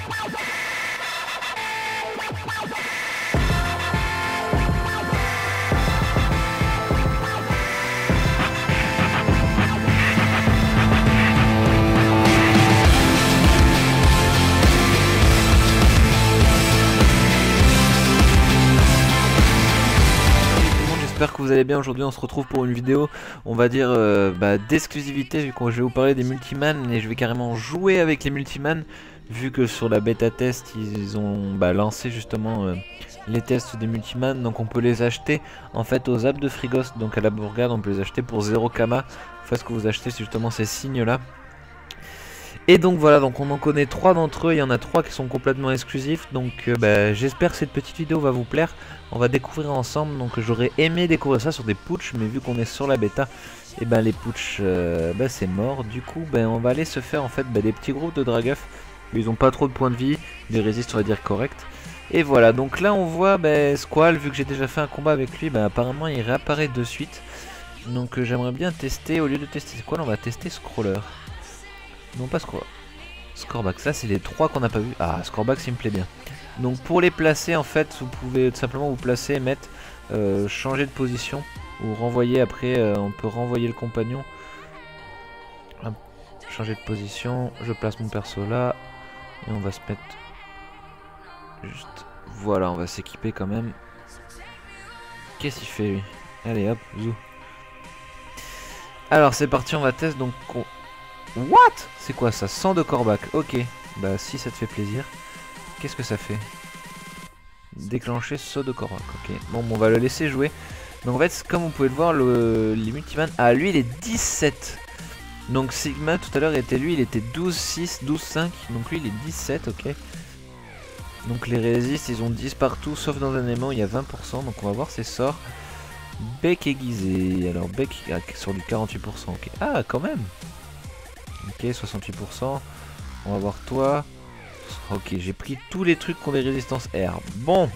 J'espère que vous allez bien. Aujourd'hui on se retrouve pour une vidéo, on va dire d'exclusivité, vu que je vais vous parler des multiman et je vais carrément jouer avec les multiman, vu que sur la bêta test ils ont lancé justement les tests des multiman. Donc on peut les acheter en fait aux apps de Frigos, donc à la bourgade on peut les acheter pour 0 kama. En fait ce que vous achetez c'est justement ces signes là. Et donc voilà, donc on en connaît 3 d'entre eux, il y en a 3 qui sont complètement exclusifs. Donc j'espère que cette petite vidéo va vous plaire. On va découvrir ensemble, donc j'aurais aimé découvrir ça sur des putsch, mais vu qu'on est sur la bêta, et les putsch c'est mort. Du coup on va aller se faire en fait des petits groupes de Dragueuf. Ils ont pas trop de points de vie, ils résistent on va dire correct. Et voilà, donc là on voit Squall, vu que j'ai déjà fait un combat avec lui, apparemment il réapparaît de suite. Donc j'aimerais bien tester, au lieu de tester Squall, on va tester Scroller. Non pas Scorbax, ça c'est les 3 qu'on n'a pas vu. Ah, Scorbax il me plaît bien. Donc pour les placer en fait, vous pouvez tout simplement vous placer, mettre, changer de position ou renvoyer après, on peut renvoyer le compagnon. Hop, changer de position, je place mon perso là et on va se mettre juste, voilà, on va s'équiper quand même. Qu'est-ce qu'il fait lui? Allez hop, zou. Alors c'est parti, on va tester donc. What? C'est quoi ça? 100 de Corbac, ok. Bah si ça te fait plaisir. Qu'est-ce que ça fait? Déclencher saut de Corbac, ok. Bon, on va le laisser jouer. Donc en fait, comme vous pouvez le voir, les multiman... Ah, lui il est 17. Donc Sigma tout à l'heure était lui, il était 12-6, 12-5. Donc lui il est 17, ok. Donc les résistes, ils ont 10 partout, sauf dans un aimant, il y a 20%. Donc on va voir ses sorts. Bec aiguisé. Alors bec sur du 48%, ok. Ah, quand même. Ok, 68%. On va voir toi. Ok, j'ai pris tous les trucs qui ont des résistances R. Bon.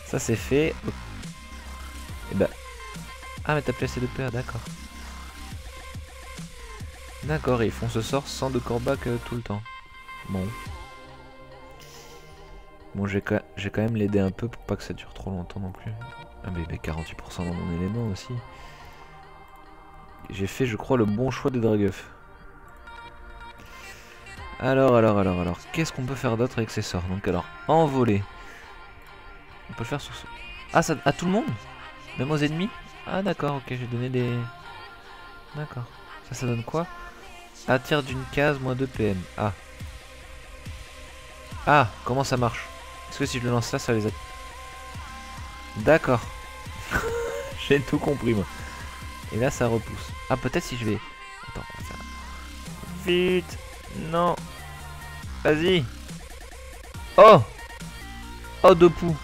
Ça c'est fait. Et ah mais t'as placé de PA, d'accord. D'accord, et ils font ce sort sans de Corbac tout le temps. Bon. Bon, j'ai quand même l'aider un peu pour pas que ça dure trop longtemps non plus. Ah mais 48% dans mon élément aussi. J'ai fait, je crois, le bon choix de Dragueuf. Alors, qu'est-ce qu'on peut faire d'autre avec ces sorts? Donc alors, envoler. On peut le faire sur ce... Ah, ça... à tout le monde? Même aux ennemis? Ah d'accord, ok, j'ai donné des... D'accord. Ça donne quoi? Attire d'une case, moins 2 PM. Ah. Ah, comment ça marche? Est-ce que si je le lance là, ça les a... D'accord. J'ai tout compris, moi. Et là, ça repousse. Ah, peut-être si je vais... Attends, on va faire... Vite. Non. Vas-y. Oh. Oh, deux poux.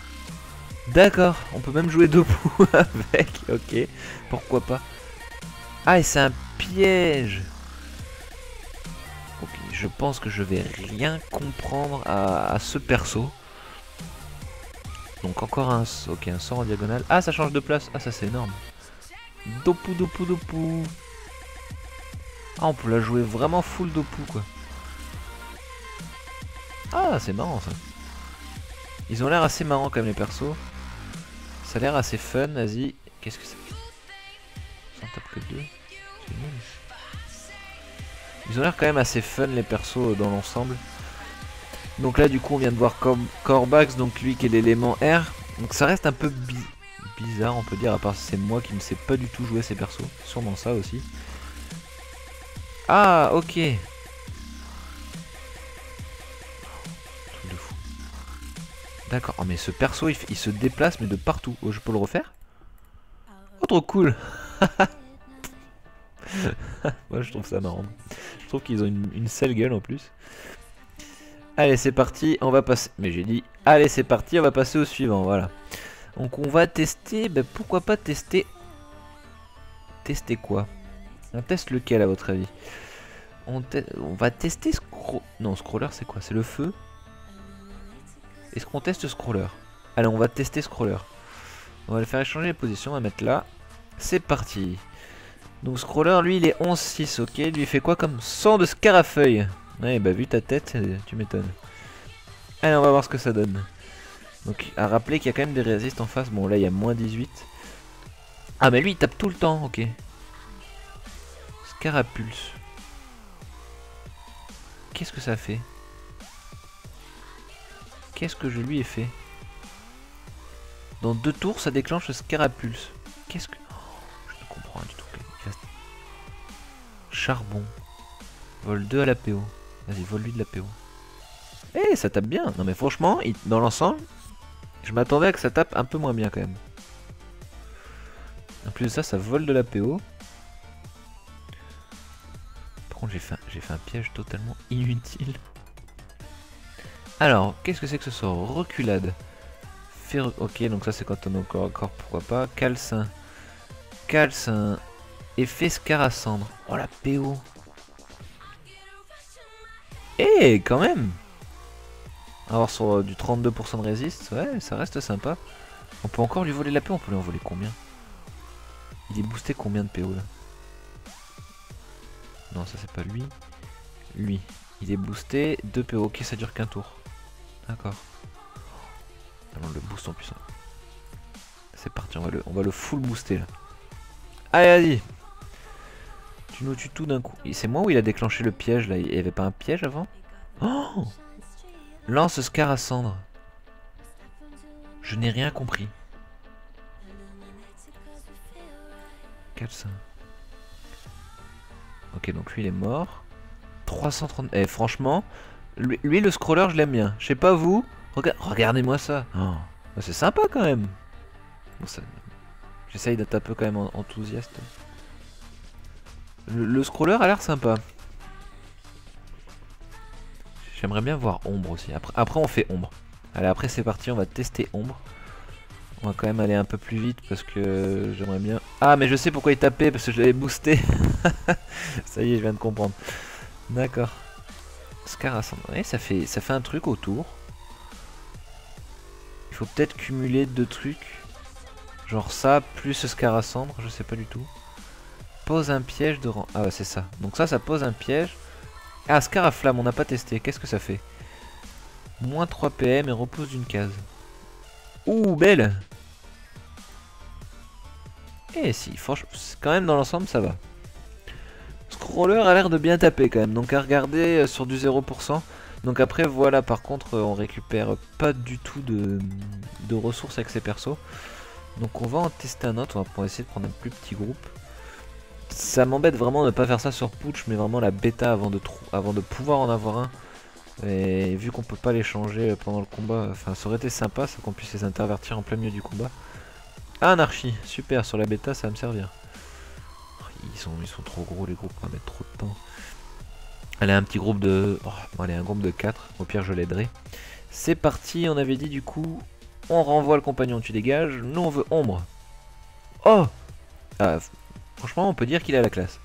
D'accord. On peut même jouer deux poux avec. Ok. Pourquoi pas. Ah, et c'est un piège. Ok. Je pense que je vais rien comprendre à ce perso. Donc encore un... Ok, un sort en diagonale. Ah, ça change de place. Ah, ça c'est énorme. Dopu, dopu, dopu. Ah, on peut la jouer vraiment full dopu, quoi. Ah, c'est marrant, ça. Ils ont l'air assez marrants, quand même, les persos. Ça a l'air assez fun, vas-y. Qu'est-ce que c'est? Ça en tape que 2. C'est nul. Ils ont l'air quand même assez fun, les persos, dans l'ensemble. Donc là, du coup, on vient de voir Corbax, donc lui qui est l'élément R. Donc ça reste un peu bizarre, on peut dire, à part c'est moi qui ne sais pas du tout jouer ces persos. Sûrement ça aussi. Ah, ok. Truc de fou. D'accord. Oh, mais ce perso, il se déplace, mais de partout. Oh, je peux le refaire? Oh, trop cool. Moi, je trouve ça marrant. Je trouve qu'ils ont une sale gueule en plus. Allez, c'est parti. On va passer... Mais j'ai dit... Allez, c'est parti. On va passer au suivant. Voilà. Donc, on va tester... pourquoi pas tester... Tester quoi? On teste lequel à votre avis? On va tester Non, Scroller c'est quoi? C'est le feu? Est-ce qu'on teste Scroller? Allez, on va tester Scroller. On va le faire échanger les positions, on va mettre là. C'est parti. Donc Scroller, lui, il est 11-6, ok? Lui, il fait quoi comme 100 de Scarafeuille? Ouais, bah vu ta tête, tu m'étonnes. Allez, on va voir ce que ça donne. Donc, à rappeler qu'il y a quand même des résistes en face. Bon, là, il y a moins 18. Ah, mais lui, il tape tout le temps, ok. Scarapulse. Qu'est-ce que ça fait? Qu'est-ce que je lui ai fait? Dans 2 tours, ça déclenche le Scarapulse. Qu'est-ce que... Oh, je ne comprends rien du tout. Charbon. Vol 2 à la PO. Vas-y, vole-lui de la PO. Eh, ça tape bien. Non mais franchement, dans l'ensemble, je m'attendais à que ça tape un peu moins bien quand même. En plus de ça, ça vole de la PO. Par contre, j'ai fait un piège totalement inutile. Alors, qu'est-ce que c'est que ce sort? Reculade. Ok, donc ça c'est quand on est encore, pourquoi pas. Calcin. Calcin. Effet Scaracendre. Oh la PO. Eh, quand même. Alors sur du 32% de résiste, ouais, ça reste sympa. On peut encore lui voler la PO, on peut lui en voler combien? Il est boosté combien de PO là? Non, ça c'est pas lui. Lui, il est boosté 2 PO, ok, ça dure qu'un tour. D'accord. On le boost en puissance. C'est parti, on va le full booster là. Allez, vas-y. Tu nous tues tout d'un coup. C'est moi où il a déclenché le piège là? Il y avait pas un piège avant? Oh! Lance Scaracendre. Je n'ai rien compris. 400. Ok, donc lui il est mort. 330. Eh, franchement, lui le scroller, je l'aime bien. Je sais pas vous. Regardez-moi ça. Oh, c'est sympa quand même. Bon, j'essaye d'être un peu quand même enthousiaste. Le scroller a l'air sympa. J'aimerais bien voir ombre aussi. Après on fait ombre. Allez, après c'est parti, on va tester ombre. On va quand même aller un peu plus vite parce que j'aimerais bien... Ah, mais je sais pourquoi il tapait, parce que je l'avais boosté. Ça y est, je viens de comprendre. D'accord. Scaracendre. Ouais, ça fait un truc autour. Il faut peut-être cumuler 2 trucs. Genre ça, plus Scaracendre, je sais pas du tout. Pose un piège de rang... Ah ouais, c'est ça. Donc ça pose un piège. Ah, Scaraflamme, on n'a pas testé. Qu'est-ce que ça fait? Moins 3 PM et repose d'une case. Ouh, belle! Eh si, franchement, quand même dans l'ensemble ça va. Scroller a l'air de bien taper quand même, donc à regarder sur du 0%. Donc après voilà, par contre on récupère pas du tout de ressources avec ces persos. Donc on va en tester un autre, on va essayer de prendre un plus petit groupe. Ça m'embête vraiment de ne pas faire ça sur Pooch, mais vraiment la bêta avant de pouvoir en avoir un. Et vu qu'on peut pas les changer pendant le combat, enfin ça aurait été sympa, ça qu'on puisse les intervertir en plein milieu du combat. Ah, Anarchie, super, sur la bêta ça va me servir. Ils sont trop gros les groupes, on va mettre trop de temps. Allez, un petit groupe de... Oh, bon, allez, un groupe de 4, au pire je l'aiderai. C'est parti, on avait dit du coup, on renvoie le compagnon, tu dégages, nous on veut ombre. Oh ah, franchement on peut dire qu'il a la classe.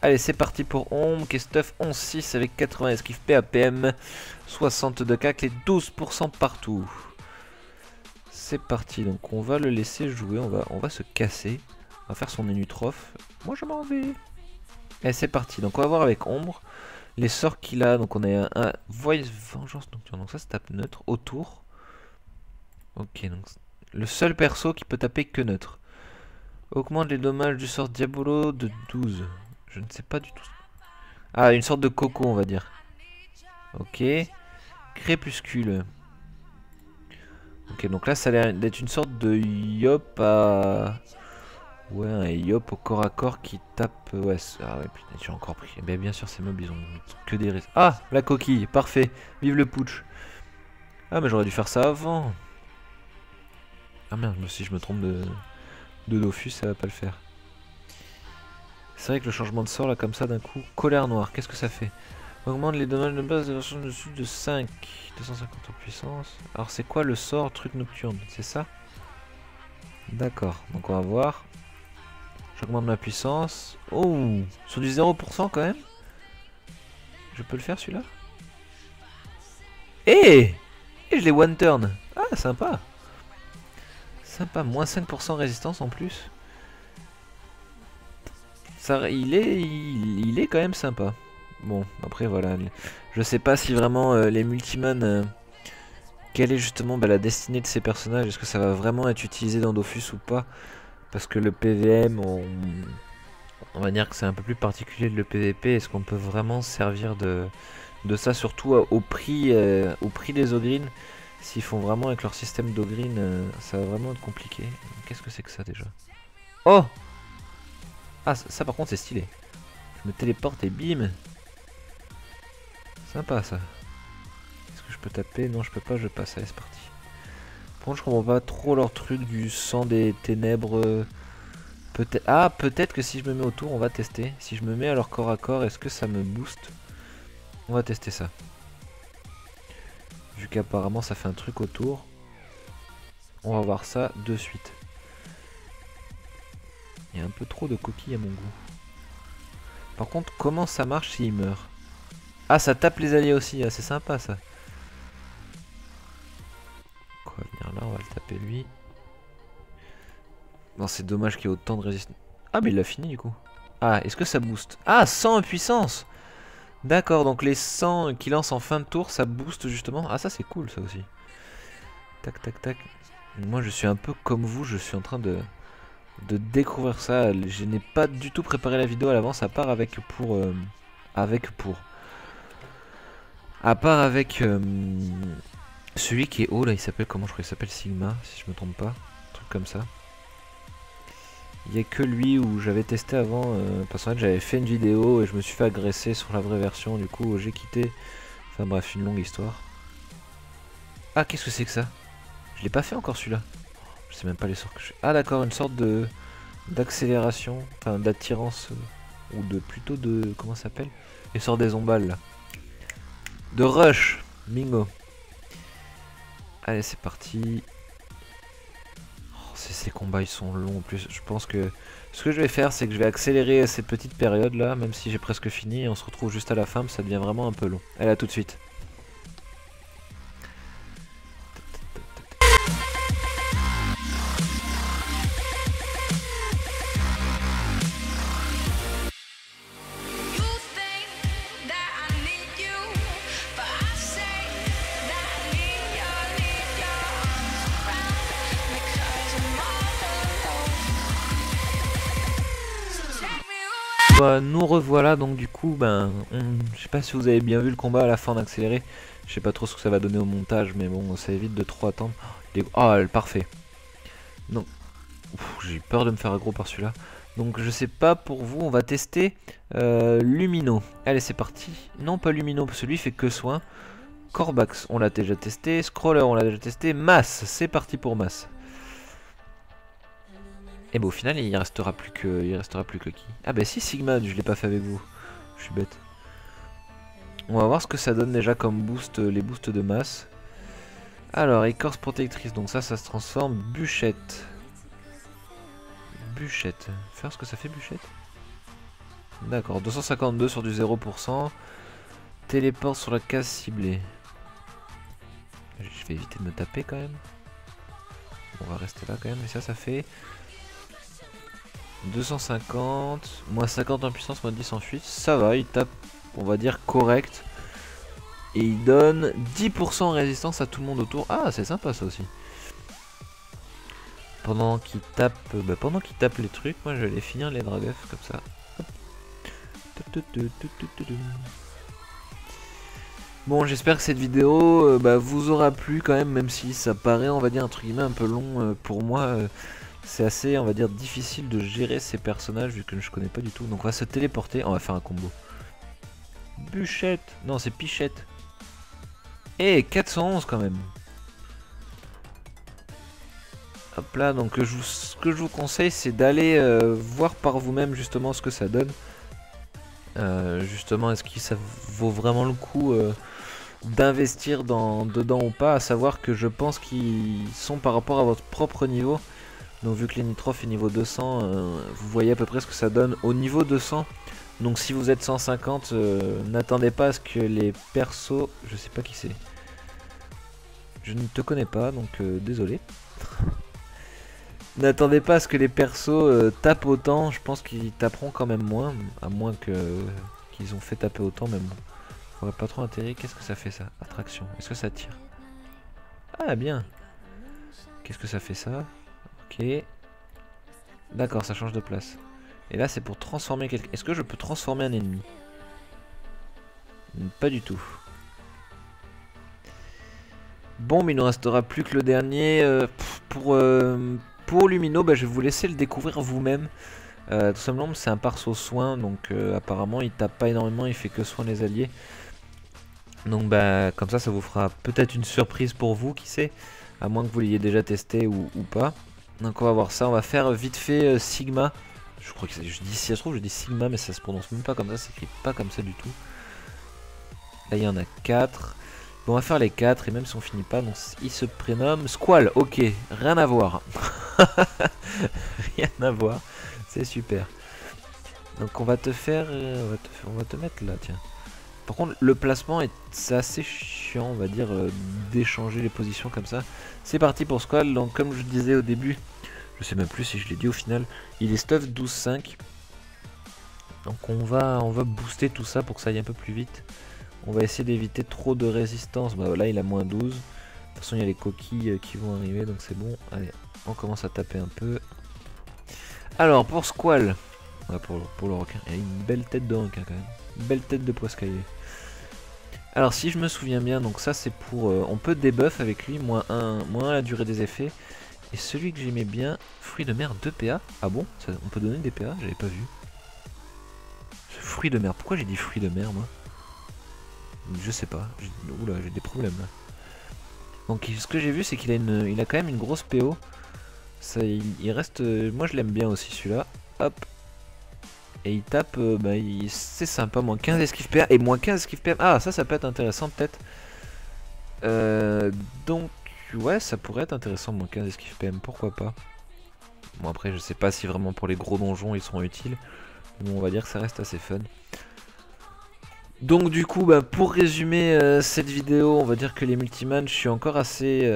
Allez, c'est parti pour ombre, qui est stuff 11-6 avec 80 esquive PAPM, 62 cac et 12% partout. C'est parti, donc on va le laisser jouer, on va se casser. On va faire son Enutroph. Moi je m'en vais. Et c'est parti, donc on va voir avec ombre les sorts qu'il a. Donc on a un Voice Vengeance Nocturne, donc ça tape neutre autour. Ok, donc le seul perso qui peut taper que neutre. Augmente les dommages du sort Diabolo de 12. Je ne sais pas du tout. Ah, une sorte de coco on va dire. Ok. Crépuscule. Ok, donc là ça a l'air d'être une sorte de Yop à... Ouais, un Yop au corps à corps qui tape... Ouais, ah ouais, putain, j'ai encore pris. Mais bien sûr, ces mobs, ils ont que des risques. Ah, la coquille, parfait. Vive le putsch. Ah, mais j'aurais dû faire ça avant. Ah merde, si je me trompe de Dofus, ça va pas le faire. C'est vrai que le changement de sort, là, comme ça, d'un coup... Colère noire, qu'est-ce que ça fait? Augmente les dommages de base de la version dessus de 5. 250 en puissance. Alors, c'est quoi le sort truc nocturne? C'est ça? D'accord, donc on va voir. J'augmente ma puissance. Oh, sur du 0% quand même. Je peux le faire celui-là. Et je l'ai one turn. Ah, sympa. Sympa, moins 5% résistance en plus. Ça, il est quand même sympa. Bon, après voilà, je sais pas si vraiment les multiman, quelle est justement la destinée de ces personnages, est-ce que ça va vraiment être utilisé dans Dofus ou pas? Parce que le PVM, on va dire que c'est un peu plus particulier de le PVP, est-ce qu'on peut vraiment se servir de ça, surtout au prix des Ogreen? S'ils font vraiment avec leur système d'Ogreen, ça va vraiment être compliqué. Qu'est-ce que c'est que ça déjà? Oh! Ah, ça par contre c'est stylé. Je me téléporte et bim! Sympa ça. Est-ce que je peux taper? Non, je peux pas, je passe. Allez, c'est parti. Par contre, je comprends pas trop leur truc du sang des ténèbres. Peut-être. Ah, peut-être que si je me mets autour, on va tester. Si je me mets à leur corps à corps, est-ce que ça me booste? On va tester ça. Vu qu'apparemment ça fait un truc autour. On va voir ça de suite. Il y a un peu trop de coquilles à mon goût. Par contre, comment ça marche s'il meurt? Ah, ça tape les alliés aussi, ah, c'est sympa ça. On va venir là, on va le taper lui. Non, c'est dommage qu'il y ait autant de résistance. Ah, mais il l'a fini du coup. Ah, est-ce que ça booste? Ah, 100 en puissance! D'accord, donc les 100 qu'il lance en fin de tour, ça booste justement. Ah, ça c'est cool ça aussi. Tac, tac, tac. Moi je suis un peu comme vous, je suis en train de découvrir ça. Je n'ai pas du tout préparé la vidéo à l'avance, à part avec pour... À part avec celui qui est haut là, il s'appelle comment? Je crois qu'il s'appelle Sigma, si je me trompe pas. Un truc comme ça. Il n'y a que lui où j'avais testé avant, parce qu'en fait j'avais fait une vidéo et je me suis fait agresser sur la vraie version, du coup j'ai quitté. Enfin bref, une longue histoire. Ah, qu'est-ce que c'est que ça? Je l'ai pas fait encore celui-là. Je sais même pas les sorts que je fais. Ah d'accord, une sorte de d'accélération, enfin d'attirance, ou de plutôt de... comment ça s'appelle? Les sorts des ombales là. De rush, bingo. Allez, c'est parti. Ces combats ils sont longs en plus. Je pense que ce que je vais faire, c'est que je vais accélérer cette petite période là, même si j'ai presque fini, et on se retrouve juste à la fin, ça devient vraiment un peu long. Allez, à tout de suite. Bah, nous revoilà donc du coup, je sais pas si vous avez bien vu le combat à la fin d'accélérer. Je sais pas trop ce que ça va donner au montage, mais bon, ça évite de trop attendre. Oh, parfait. Non, j'ai eu peur de me faire aggro par celui-là. Donc je sais pas pour vous, on va tester Lumino. Allez, c'est parti. Non, pas Lumino, parce que lui fait que soin. Corbax, on l'a déjà testé. Scroller, on l'a déjà testé. Mass, c'est parti pour Mass. Et bon, au final, il restera plus que qui? Ah bah si, Sigma, je l'ai pas fait avec vous. Je suis bête. On va voir ce que ça donne déjà comme boost, les boosts de masse. Alors, écorce protectrice, donc ça se transforme. Bûchette. Bûchette. Faire ce que ça fait, bûchette? D'accord, 252 sur du 0%. Téléport sur la case ciblée. Je vais éviter de me taper quand même. On va rester là quand même, et ça fait... 250, moins 50 en puissance, moins 10 en fuite, ça va, il tape, on va dire, correct. Et il donne 10% en résistance à tout le monde autour. Ah, c'est sympa ça aussi. Pendant qu'il tape, les trucs, moi je vais aller finir les Dragueuf comme ça. Bon, j'espère que cette vidéo vous aura plu quand même si ça paraît, on va dire, entre guillemets, un peu long pour moi. C'est assez, on va dire, difficile de gérer ces personnages vu que je connais pas du tout. Donc on va se téléporter, on va faire un combo. Bûchette, non c'est Pichette. Et 411 quand même. Hop là, donc ce que je vous conseille c'est d'aller voir par vous-même justement ce que ça donne. Justement, est-ce que ça vaut vraiment le coup d'investir dedans ou pas. À savoir que je pense qu'ils sont par rapport à votre propre niveau. Donc vu que les Nitrophes est niveau 200, vous voyez à peu près ce que ça donne au niveau 200. Donc si vous êtes 150, n'attendez pas à ce que les persos... Je sais pas qui c'est. Je ne te connais pas, donc désolé. N'attendez pas à ce que les persos tapent autant, je pense qu'ils taperont quand même moins. À moins qu'ils ont fait taper autant, mais bon. On va pas trop atterrir. Qu'est-ce que ça fait ça? Attraction. Est-ce que ça tire? Ah bien. Qu'est-ce que ça fait ça? Ok. D'accord, ça change de place. Et là c'est pour transformer quelqu'un. Est-ce que je peux transformer un ennemi? Pas du tout. Bon, mais il ne restera plus que le dernier. Pour Lumino, bah, je vais vous laisser le découvrir vous-même. Tout simplement, c'est un parse soin, donc apparemment il tape pas énormément, il fait que soin les alliés. Donc bah comme ça vous fera peut-être une surprise pour vous, qui sait, à moins que vous l'ayez déjà testé ou pas. Donc on va voir ça, on va faire vite fait Sigma. Je crois que je dis, si ça se trouve je dis Sigma, mais ça se prononce même pas comme ça, ça s'écrit pas comme ça du tout. Là il y en a 4. Bon, on va faire les 4 et même si on finit pas, donc il se prénomme Squall. Ok, rien à voir. Rien à voir, c'est super. Donc on va te faire, on va te mettre là, tiens. Par contre le placement c'est assez chiant, on va dire, d'échanger les positions comme ça. C'est parti pour Squall. Donc comme je disais au début, je sais même plus si je l'ai dit au final, il est stuff 12-5. Donc on va booster tout ça pour que ça aille un peu plus vite. On va essayer d'éviter trop de résistance. Bah là il a moins 12. De toute façon il y a les coquilles qui vont arriver, donc c'est bon. Allez, on commence à taper un peu. Alors pour Squall, ouais, pour le requin, il a une belle tête de requin quand même. Une belle tête de poiscaillé. Alors si je me souviens bien, donc ça c'est pour... on peut debuff avec lui, moins 1 la durée des effets. Et celui que j'aimais bien, fruit de mer 2 PA. Ah bon ça, on peut donner des PA? J'avais pas vu. Fruit de mer, pourquoi j'ai dit fruit de mer moi? Je sais pas, oula j'ai des problèmes là. Donc ce que j'ai vu c'est qu'il a, il a quand même une grosse PO. Ça, il reste... moi je l'aime bien aussi celui-là. Hop. Et il tape, bah, c'est sympa, moins 15 esquive PA et moins 15 esquive PM. Ah ça peut être intéressant peut-être. Donc ouais ça pourrait être intéressant, moins 15 esquive PM, pourquoi pas. Bon après je sais pas si vraiment pour les gros donjons ils seront utiles. Bon on va dire que ça reste assez fun. Donc du coup bah, pour résumer cette vidéo, on va dire que les multiman je suis encore assez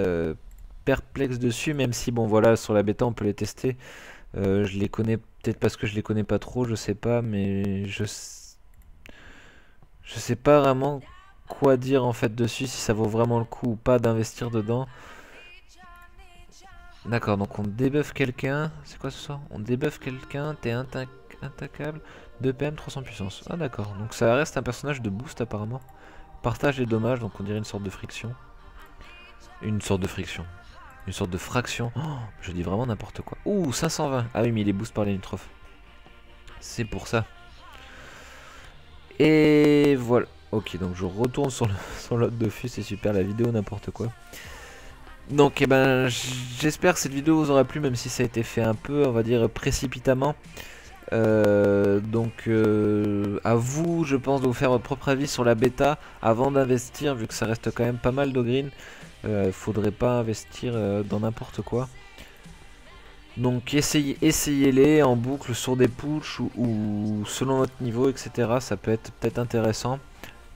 perplexe dessus, même si bon voilà sur la bêta on peut les tester. Je les connais peut-être parce que je les connais pas trop, je sais pas, mais je sais pas vraiment quoi dire en fait dessus, si ça vaut vraiment le coup ou pas d'investir dedans. D'accord, donc on débuffe quelqu'un, c'est quoi ce soir? On débuffe quelqu'un, t'es intaquable, 2 PM, 300 puissance. Ah d'accord, donc ça reste un personnage de boost apparemment. Partage les dommages, donc on dirait une sorte de friction. Une sorte de friction. Une sorte de fraction. Oh, je dis vraiment n'importe quoi. Ouh, 520. Ah oui, mais il est boost par les nitrophes. C'est pour ça. Et voilà. Ok, donc je retourne sur l'autre Dofus. C'est super, la vidéo n'importe quoi. Donc, eh ben, j'espère que cette vidéo vous aura plu, même si ça a été fait un peu, on va dire, précipitamment. Donc à vous je pense de vous faire votre propre avis sur la bêta avant d'investir, vu que ça reste quand même pas mal de green. Faudrait pas investir dans n'importe quoi. Donc essayez-les en boucle sur des pushs ou selon votre niveau, etc. Ça peut être peut-être intéressant.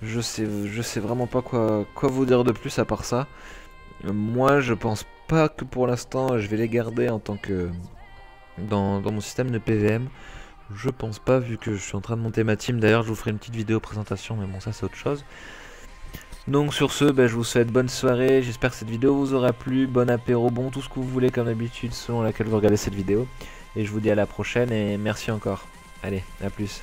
Je sais vraiment pas quoi vous dire de plus à part ça. Moi je pense pas que pour l'instant je vais les garder en tant que dans mon système de PVM. Je pense pas, vu que je suis en train de monter ma team. D'ailleurs je vous ferai une petite vidéo présentation, mais bon ça c'est autre chose. Donc sur ce, je vous souhaite bonne soirée. J'espère que cette vidéo vous aura plu. Bon apéro, bon tout ce que vous voulez comme d'habitude selon laquelle vous regardez cette vidéo. Et je vous dis à la prochaine et merci encore. Allez, à plus.